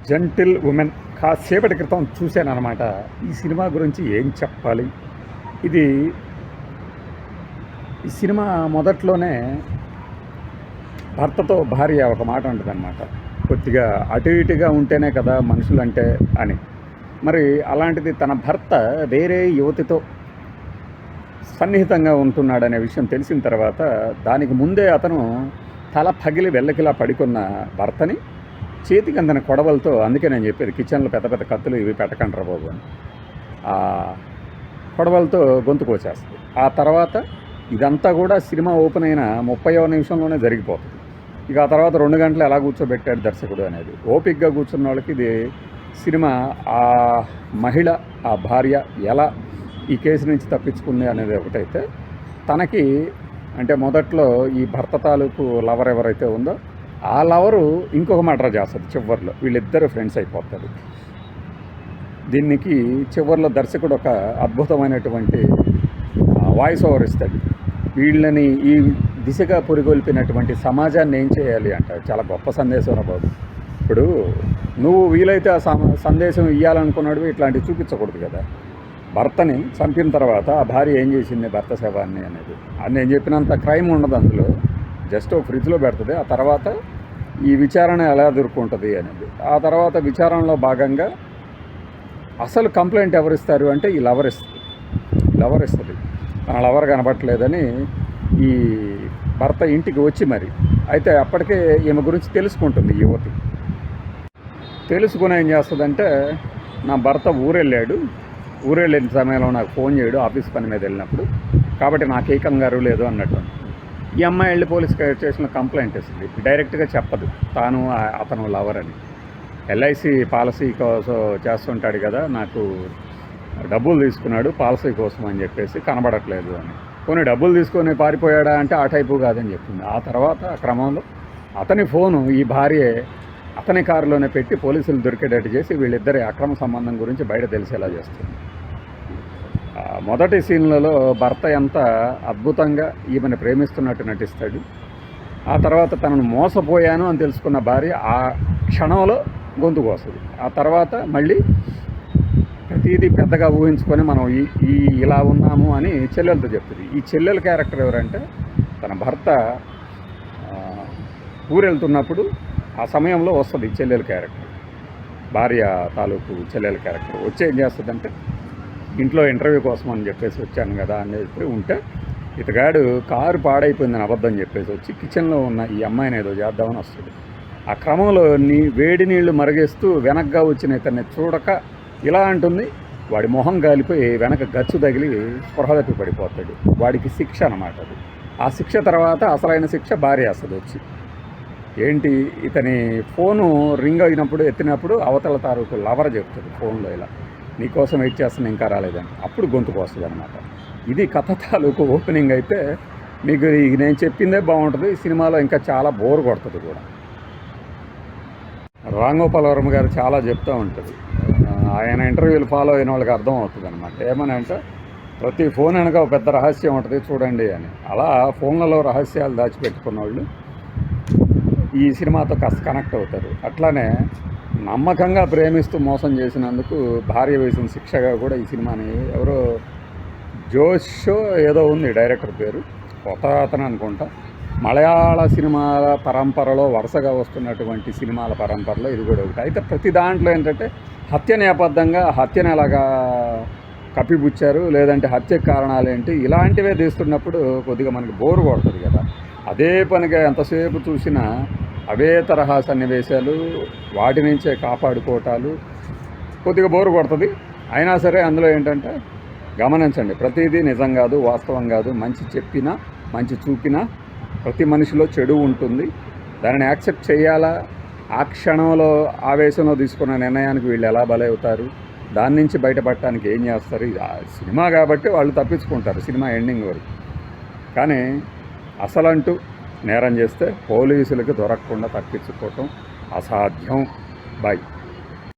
Gentle women కాసేపటి క్రితం చూశానన్నమాట. ఈ సినిమా గురించి ఏం చెప్పాలి? ఇది ఈ సినిమా మొదట్లోనే భర్తతో భార్య ఒక మాట ఉంటుందన్నమాట. కొద్దిగా అటు ఇటుగా ఉంటేనే కదా మనుషులంటే అని. మరి అలాంటిది తన భర్త వేరే యువతితో సన్నిహితంగా ఉంటున్నాడనే విషయం తెలిసిన తర్వాత దానికి ముందే అతను తల పగిలి వెల్లకిలా పడుకున్న భర్తని చేతికి అందిన కొడవలతో, అందుకే నేను చెప్పేది కిచెన్లో పెద్ద పెద్ద కత్తులు ఇవి పెట్టకంటారా బాబు అని, ఆ కొడవలతో గొంతు కోసేస్తుంది. ఆ తర్వాత ఇదంతా కూడా సినిమా ఓపెన్ అయిన 30వ నిమిషంలోనే జరిగిపోతుంది. ఇక ఆ తర్వాత 2 గంటలు ఎలా కూర్చోబెట్టాడు దర్శకుడు అనేది. ఓపిక్గా కూర్చున్న వాళ్ళకి ఇది సినిమా ఆ మహిళ, ఆ భార్య ఎలా ఈ కేసు నుంచి తప్పించుకుంది అనేది ఒకటైతే, తనకి అంటే మొదట్లో ఈ భర్త తాలూకు లవర్ ఎవరైతే ఉందో ఆ లవరు ఇంకొక మర్డర్ చేస్తుంది చివరిలో. వీళ్ళిద్దరు ఫ్రెండ్స్ అయిపోతారు. దీనికి చివరిలో దర్శకుడు ఒక అద్భుతమైనటువంటి వాయిస్ ఓవర్ ఇస్తాడు. వీళ్ళని ఈ దిశగా పురిగొల్పినటువంటి సమాజాన్ని ఏం చేయాలి అంటారు. చాలా గొప్ప సందేశం బాబు. ఇప్పుడు నువ్వు వీలైతే ఆ సందేశం ఇవ్వాలనుకున్నాడు, ఇట్లాంటివి చూపించకూడదు కదా. భర్తని చంపిన తర్వాత ఆ భార్య ఏం చేసింది భర్త శవాన్ని అనేది, అది నేను చెప్పినంత క్రైమ్ ఉండదు అందులో. జస్ట్ ఫ్రిడ్జ్లో పెడుతుంది. ఆ తర్వాత ఈ విచారణ ఎలా ఎదుర్కొంటుంది అనేది. ఆ తర్వాత విచారణలో భాగంగా అసలు కంప్లైంట్ ఎవరిస్తారు అంటే ఈ లవర్ ఇస్తుంది. తన లవర్ కనబట్టలేదని ఈ భర్త ఇంటికి వచ్చి మరి అయితే అప్పటికే ఈమె గురించి తెలుసుకుంటుంది ఈ యువతి. తెలుసుకుని ఏం చేస్తుందంటే, నా భర్త ఊరెళ్ళిన సమయంలో నాకు ఫోన్ చేయడు ఆఫీస్ పని మీద వెళ్ళినప్పుడు, కాబట్టి నాకు ఏ కంగారు లేదు అన్నట్టు. ఈ అమ్మాయి వెళ్ళి పోలీస్ స్టేషన్లో కంప్లైంట్ ఇస్తుంది. డైరెక్ట్గా చెప్పదు తాను అతను లవర్ అని. ఎల్ఐసి పాలసీ కోసం చేస్తుంటాడు కదా, నాకు డబ్బులు తీసుకున్నాడు పాలసీ కోసం అని చెప్పేసి, కనబడట్లేదు అని. కొన్ని డబ్బులు తీసుకొని పారిపోయాడా అంటే ఆ టైపు కాదని చెప్తుంది. ఆ తర్వాత క్రమంలో అతని ఫోను ఈ భార్యే అతని కారులోనే పెట్టి పోలీసులు దొరికేటట్టు చేసి వీళ్ళిద్దరి అక్రమ సంబంధం గురించి బయట తెలిసేలా చేస్తుంది. మొదటి సీన్లలో భర్త ఎంత అద్భుతంగా ఈమెను ప్రేమిస్తున్నట్టు నటిస్తాడు. ఆ తర్వాత తనను మోసపోయాను అని తెలుసుకున్న భార్య ఆ క్షణంలో గొంతు కోస్తుంది. ఆ తర్వాత మళ్ళీ ప్రతిదీ పెద్దగా ఊహించుకొని మనం ఇలా ఉన్నాము అని చెల్లెలతో చెప్తుంది. ఈ చెల్లెల క్యారెక్టర్ ఎవరంటే, తన భర్త ఊరెళ్తున్నప్పుడు ఆ సమయంలో వస్తుంది చెల్లెల క్యారెక్టర్, భార్య తాలూకు చెల్లెల క్యారెక్టర్. వచ్చి ఏం చేస్తుందంటే, ఇంట్లో ఇంటర్వ్యూ కోసం అని చెప్పేసి వచ్చాను కదా అని చెప్పి ఉంటే, ఇతగాడు కారు పాడైపోయిందని అబద్ధం చెప్పేసి వచ్చి కిచెన్లో ఉన్న ఈ అమ్మాయిని ఏదో చేద్దామని వస్తుంది. ఆ క్రమంలో వేడి నీళ్లు మరిగేస్తూ వెనక్గా వచ్చిన ఇతన్ని చూడక ఇలా అంటుంది. వాడి మొహం గాలిపోయి వెనక గచ్చు తగిలి స్పృహ తప్పి పడిపోతాడు. వాడికి శిక్ష అన్నమాట అది. ఆ శిక్ష తర్వాత అసలైన శిక్ష భార్య వస్తుంది వచ్చి. ఏంటి, ఇతని ఫోను రింగ్ అయినప్పుడు ఎత్తినప్పుడు అవతల తాలూకు లవర్ చెప్తుంది ఫోన్లో, ఇలా నీకోసం వెయిట్ చేస్తున్నా ఇంకా రాలేదని. అప్పుడు గొంతుకు వస్తుంది అనమాట. ఇది కథ తాలూకు ఓపెనింగ్. అయితే మీకు నేను చెప్పిందే బాగుంటుంది. ఈ సినిమాలో ఇంకా చాలా బోర్ కొడుతుంది కూడా. రామ్ గోపాల్ వర్మ గారు చాలా చెప్తూ ఉంటుంది. ఆయన ఇంటర్వ్యూలు ఫాలో అయిన వాళ్ళకి అర్థం అవుతుంది అనమాట. ఏమని అంటే, ప్రతి ఫోన్ వెనక ఒక పెద్ద రహస్యం ఉంటుంది చూడండి అని. అలా ఫోన్లలో రహస్యాలు దాచిపెట్టుకున్న వాళ్ళు ఈ సినిమాతో కాస్త కనెక్ట్ అవుతారు. అట్లానే నమ్మకంగా ప్రేమిస్తూ మోసం చేసినందుకు భార్య వేసిన శిక్షగా కూడా ఈ సినిమాని ఎవరో జోషో ఏదో ఉంది డైరెక్టర్ పేరు, కొత్త అతను అనుకుంటా. మలయాళ సినిమాల పరంపరలో వరుసగా వస్తున్నటువంటి సినిమాల పరంపరలో ఇది కూడా ఒకటి. అయితే ప్రతి దాంట్లో ఏంటంటే హత్య నేపథ్యంగా హత్యను ఎలాగా కప్పిపుచ్చారు, లేదంటే హత్య కారణాలు ఏంటి, ఇలాంటివే తీస్తున్నప్పుడు కొద్దిగా మనకి బోరు కొడుతుంది కదా. అదే పనిగా ఎంతసేపు చూసినా అవే తరహా సన్నివేశాలు, వాటి నుంచే కాపాడుకోవటాలు కొద్దిగా బోరు కొడుతుంది. అయినా సరే అందులో ఏంటంటే గమనించండి, ప్రతిదీ నిజం కాదు, వాస్తవం కాదు. మంచి చెప్పినా మంచి చూపినా ప్రతి మనిషిలో చెడు ఉంటుంది. దానిని యాక్సెప్ట్ చేయాలా, ఆ క్షణంలో ఆవేశంలో తీసుకున్న నిర్ణయానికి వీళ్ళు ఎలా బలవుతారు, దాని నుంచి బయటపడటానికి ఏం చేస్తారు. ఇది సినిమా కాబట్టి వాళ్ళు తప్పించుకుంటారు సినిమా ఎండింగ్ వరకు. కానీ అసలంటూ నేరం చేస్తే పోలీసులకు దొరకకుండా తప్పించుకోవటం అసాధ్యం. బాయ్.